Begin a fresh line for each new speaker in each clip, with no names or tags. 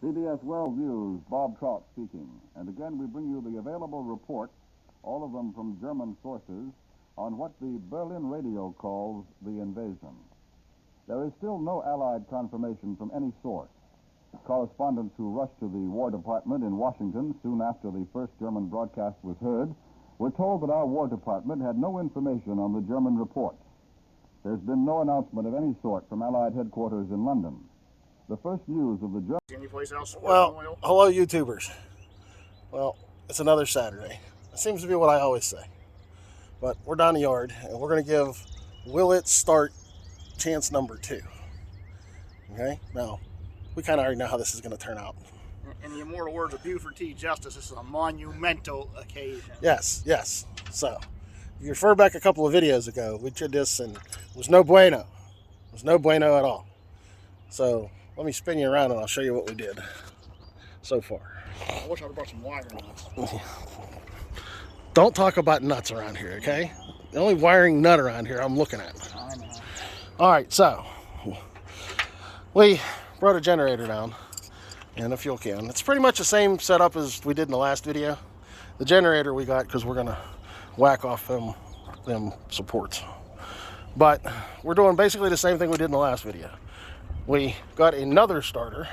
CBS World News, Bob Trout speaking. And again, we bring you the available reports, all of them from German sources, on what the Berlin radio calls the invasion. There is still no Allied confirmation from any source. Correspondents who rushed to the War Department in Washington soon after the first German broadcast was heard were told that our War Department had no information on the German reports. There's been no announcement of any sort from Allied headquarters in London. The first news of the German...
Anyplace else?
Well, hello, YouTubers. Well, it's another Saturday. It seems to be what I always say. But we're down the yard, and we're going to give Will It Start chance number 2. Okay? Now, we kind of already know how this is going to turn out.
In the immortal words of Buford T. Justice, this is a monumental occasion.
Yes, yes. So, if you refer back a couple of videos ago, we did this, and it was no bueno. It was no bueno at all. So, let me spin you around, and I'll show you what we did so far.
I wish I would have brought some wire nuts.
Don't talk about nuts around here, okay? The only wiring nut around here I'm looking at.
I know.
All right, so we brought a generator down and a fuel can. It's pretty much the same setup as we did in the last video. The generator we got because we're gonna whack off them supports. But we're doing basically the same thing we did in the last video. We got another starter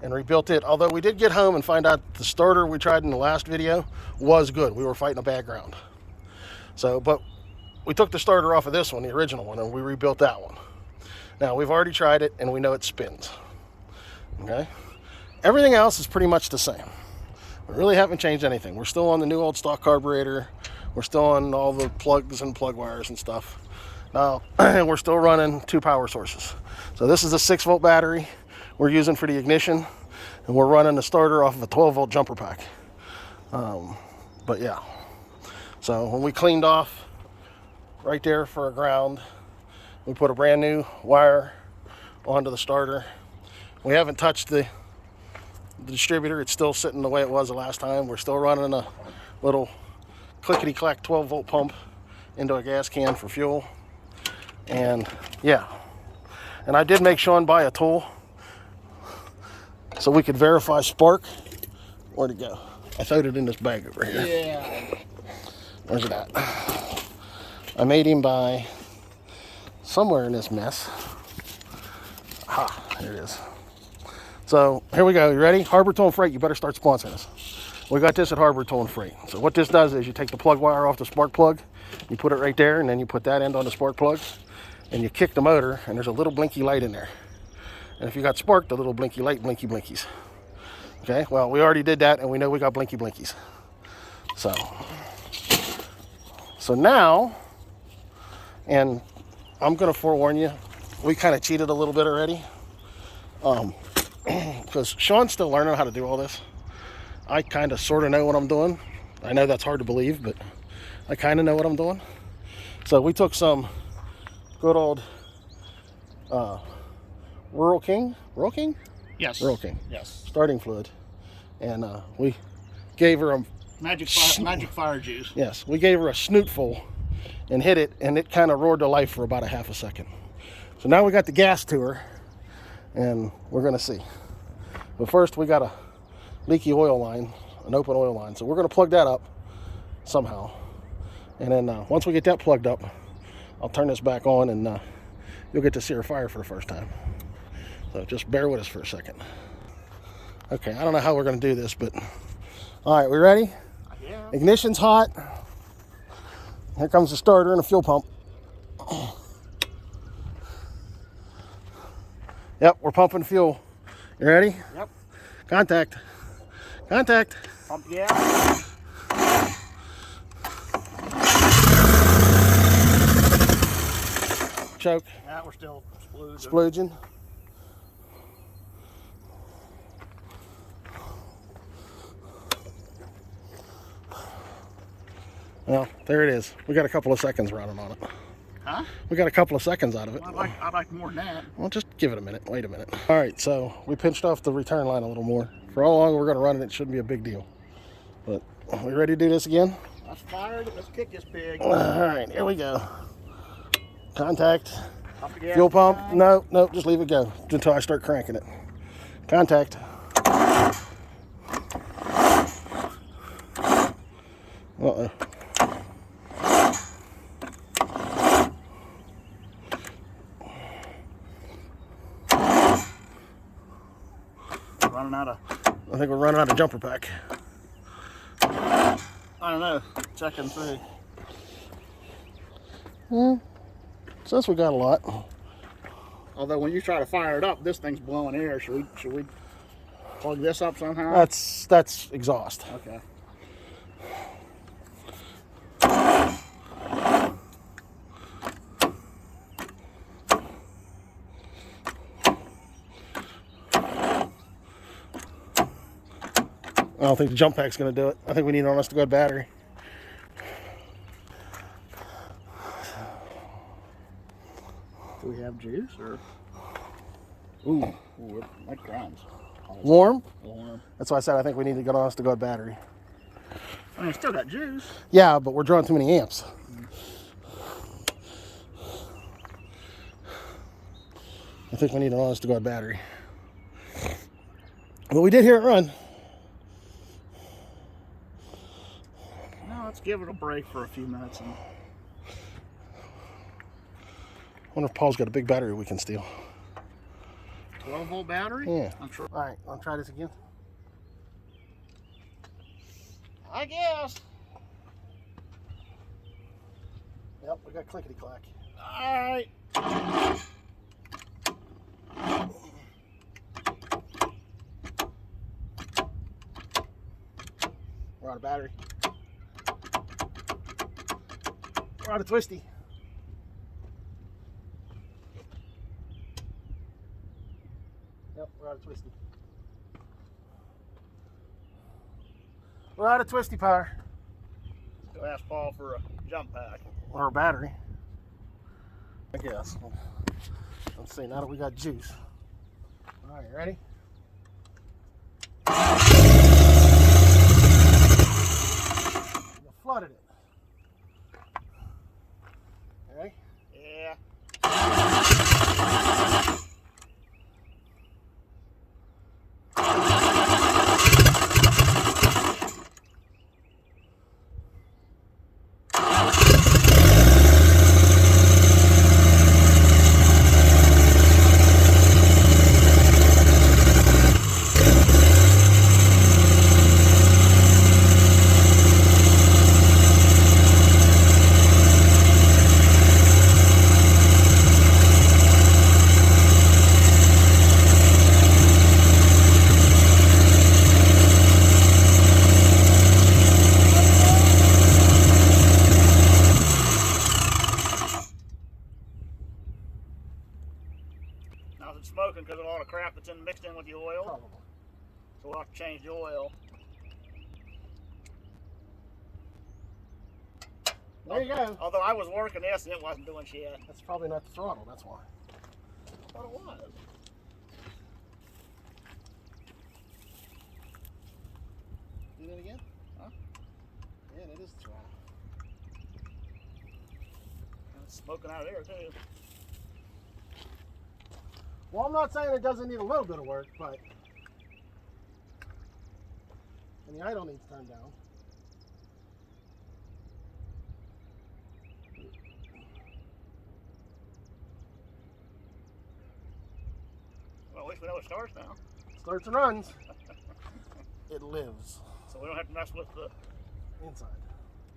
and rebuilt it, although we did get home and find out the starter we tried in the last video was good. We were fighting a bad ground. So, but we took the starter off of this one, the original one, and we rebuilt that one. Now, we've already tried it, and we know it spins. Okay? Everything else is pretty much the same. We really haven't changed anything. We're still on the new old stock carburetor. We're still on all the plugs and plug wires and stuff. Now, we're still running 2 power sources. So this is a 6-volt battery we're using for the ignition, and we're running the starter off of a 12-volt jumper pack. But yeah, so when we cleaned off right there for a ground, we put a brand new wire onto the starter. We haven't touched the distributor. It's still sitting the way it was the last time. We're still running a little clickety-clack 12-volt pump into a gas can for fuel. And yeah, and I did make Sean buy a tool so we could verify spark. Where'd it go? I throwed it in this bag over here.
Yeah.
Where's it at? I made him buy somewhere in this mess. Here it is. So here we go. You ready? Harbor Tool and Freight, you better start sponsoring us. We got this at Harbor Tool and Freight. So what this does is you take the plug wire off the spark plug, you put it right there, and then you put that end on the spark plug, and you kick the motor, and there's a little blinky light in there. And if you got spark, the little blinky light, blinky blinkies. Okay, well, we already did that, and we know we got blinky blinkies. So now, and I'm gonna forewarn you, we kind of cheated a little bit already. Because Sean's still learning how to do all this. I kind of sort of know what I'm doing. I know that's hard to believe, but I kind of know what I'm doing. So we took some good old Rural King?
Yes.
Rural King.
Yes.
Starting fluid. And we gave her a...
Magic fire juice.
Yes, we gave her a snootful and hit it, and it kind of roared to life for about a half a second. So now we got the gas to her, and we're going to see. But first, we got a leaky oil line, an open oil line. So we're going to plug that up somehow. And then once we get that plugged up, I'll turn this back on, and you'll get to see her fire for the first time. So just bear with us for a second. Okay, I don't know how we're going to do this, but all right, we ready?
Yeah.
Ignition's hot. Here comes the starter and the fuel pump. Yep, we're pumping fuel. You ready?
Yep.
Contact. Contact.
Pump gas.
Choke.
Yeah, we're still
Splooging. Well, there it is. We got a couple of seconds running on it.
Huh?
We got a couple of seconds out of it.
I'd like more than that.
Well, just give it a minute. Wait a minute. All right, so we pinched off the return line a little more. For how long we're going to run it, it shouldn't be a big deal. But we ready to do this again?
Let's fire it. Let's kick this pig.
All right, here we go. Contact.
Pump the gas
Fuel pump.
time.
No, just leave it go until I start cranking it. Contact. Uh-oh.
Running out of...
I think we're running out of jumper pack.
I don't know. Checking through.
Says we got a lot.
Although when you try to fire it up, this thing's blowing air. Should we plug this up somehow?
That's exhaust.
Okay.
I don't think the jump pack's going to do it. I think we need an honest to God battery.
Do we have juice or? Ooh, that grinds.
Warm?
Warm.
That's why I said I think we need to get an honest to God battery.
I mean, it's still got juice.
Yeah, but we're drawing too many amps. I think we need an honest to God battery. But we did hear it run.
No, let's give it a break for a few minutes. And...
I wonder if Paul's got a big battery we can steal.
12-volt battery?
Yeah.
I'm sure.
All right, I'll try this again.
I guess.
Yep, we got clickety clack.
All right.
We're out of battery. We're out of twisty. Yep, we're out of twisty. We're out of twisty power.
Go ask Paul for a jump pack.
Or a battery. I guess. Let's see, now that we got juice. All right, ready? You flooded it. Okay?
Yeah. Now it's smoking because of all the crap that's mixed in with the oil.
Probably.
So we'll have to change the oil.
There you go.
Although I was working this and it wasn't doing shit.
That's probably not the throttle, that's why.
I thought it was.
Do that again?
Huh?
Yeah, that is the throttle.
And it's smoking out of there too.
Well, I'm not saying it doesn't need a little bit of work, but... And the idle needs turned down.
Well, at least we know it starts now.
Starts and runs. It lives.
So we don't have to mess with the...
Inside.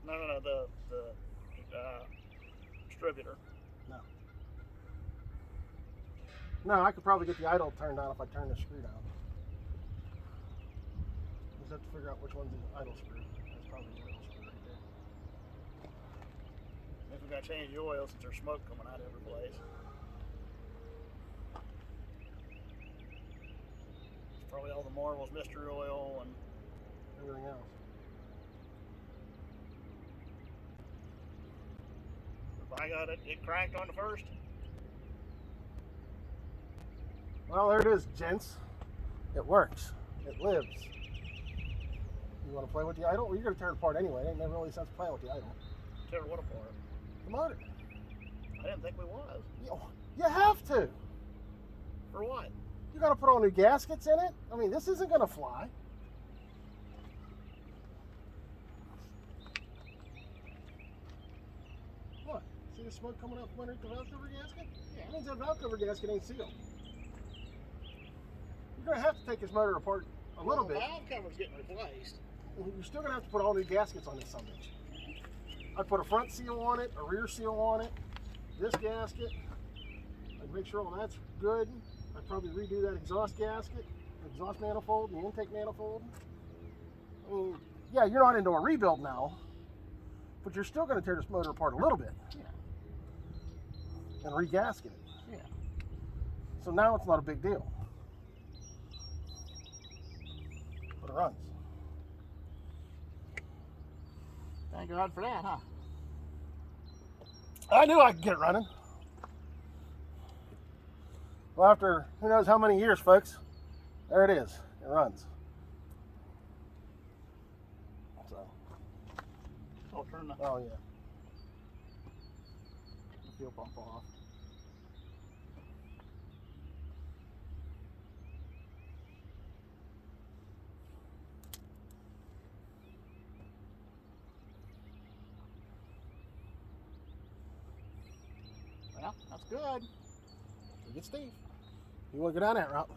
No, the distributor.
No. No, I could probably get the idle turned on if I turn the screw down. Just have to figure out which one's the idle screw. That's probably the idle screw right there.
If we got to change the oil since there's smoke coming out every place. It's probably all the Marvel's mystery oil and
Everything else.
if I got it cranked on the first.
Well, there it is, gents. It works. It lives. You want to play with the idle? Well, you're going to tear it apart anyway. It ain't never really sense playing with the idle.
Tear what apart?
The motor.
I didn't think we was.
You have to.
For what?
You got to put all new gaskets in it. I mean, this isn't going to fly. See the smoke coming up underneath the valve cover gasket? Yeah. That means that valve cover gasket ain't sealed. You're going to have to take this motor apart a little bit.
The valve cover's getting replaced.
You're still going to have to put all new gaskets on this sumbitch. I'd put a front seal on it, a rear seal on it, this gasket. I'd make sure all that's good. I'd probably redo that exhaust gasket, exhaust manifold, and the intake manifold. I mean, yeah, you're not into a rebuild now, but you're still going to tear this motor apart a little bit.
Yeah.
And re-gasket it.
Yeah.
So now it's not a big deal. But it runs.
Thank God for that, huh?
I knew I could get it running. Well, after who knows how many years, folks, there it is. It runs. So.
I'll turn the
Oh, yeah.
fuel pump off. Well, that's good.
Look at Steve. You want to go down that route?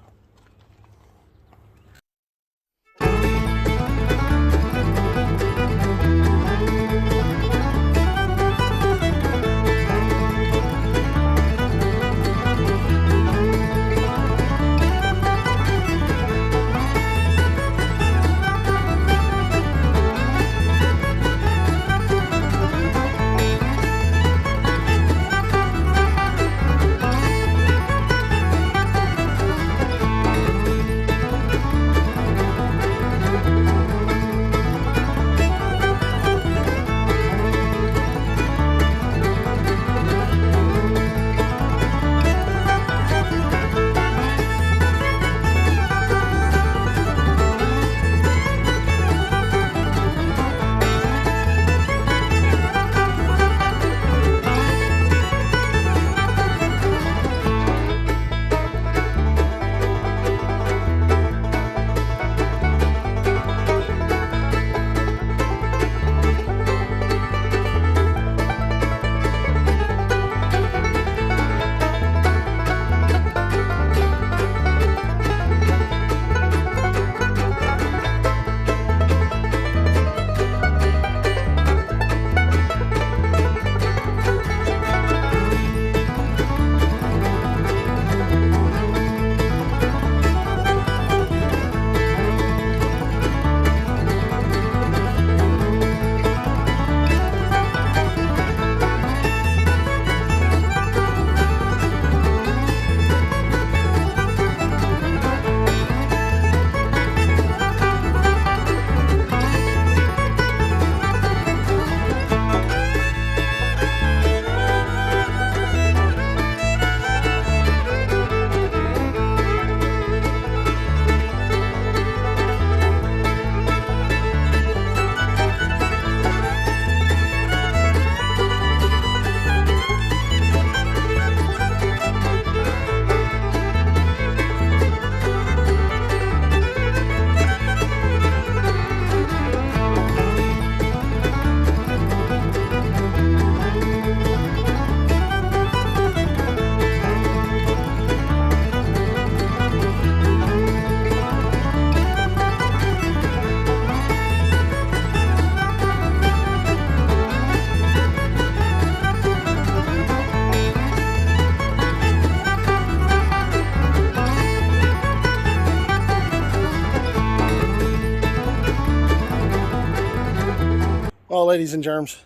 Well, ladies and germs,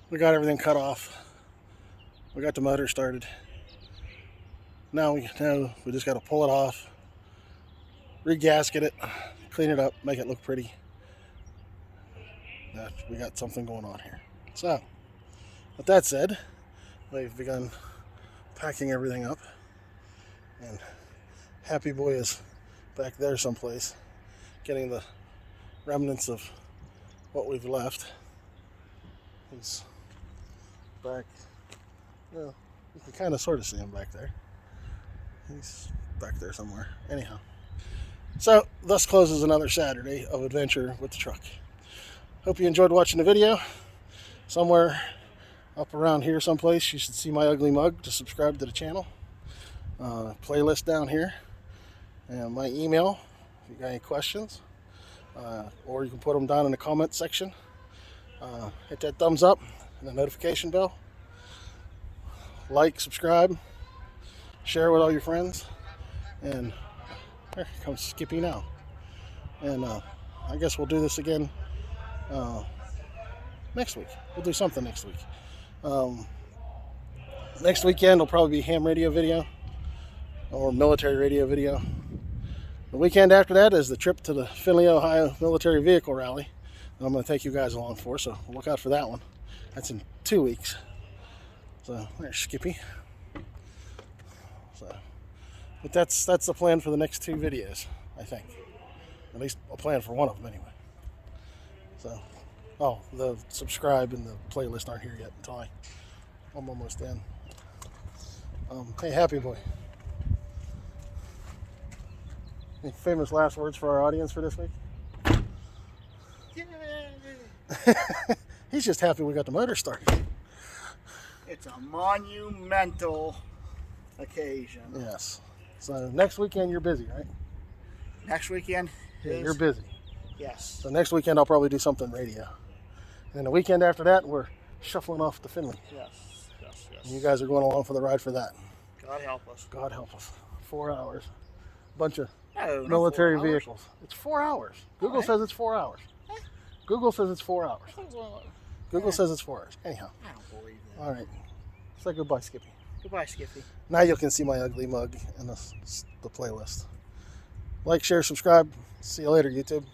we got everything cut off. We got the motor started. Now we know we just got to pull it off, re-gasket it, clean it up, make it look pretty. We got something going on here. So, with that said, we've begun packing everything up, and Happy Boy is back there someplace, getting the remnants of what we've left. He's back, well, you can kind of sort of see him back there. He's back there somewhere. Anyhow, so thus closes another Saturday of adventure with the truck. Hope you enjoyed watching the video. Somewhere up around here someplace, you should see my ugly mug to subscribe to the channel. Playlist down here. And my email, if you got any questions. Or you can put them down in the comment section. Hit that thumbs up and the notification bell. Like, subscribe, share with all your friends. And there comes Skippy now. And I guess we'll do this again next week. We'll do something next week. Next weekend will probably be ham radio video or military radio video. The weekend after that is the trip to the Findlay, Ohio Military Vehicle Rally that I'm going to take you guys along for, so look out for that one. That's in 2 weeks. So there's Skippy. So, but that's the plan for the next 2 videos, I think. At least a plan for one of them anyway. So, oh, the subscribe and the playlist aren't here yet until I'm almost in. Hey, Happy Boy. Any famous last words for our audience for this week?
Yay!
He's just happy we got the motor started.
It's a monumental occasion.
Yes. So next weekend you're busy, right?
Next weekend?
Yeah, you're busy.
Yes.
So next weekend I'll probably do something radio. And then the weekend after that we're shuffling off to Findlay.
Yes. Yes. Yes.
And you guys are going along for the ride for that.
God help us.
God help us. 4 hours. Bunch of
No,
military
not 4 hours.
vehicles. It's 4 hours. Google
Alright.
says it's 4 hours. Google says it's 4 hours.
Well,
Google says it's 4 hours. Anyhow.
I don't believe that.
All right. Say goodbye, Skippy.
Goodbye, Skippy.
Now you can see my ugly mug and the playlist. Like, share, subscribe. See you later, YouTube.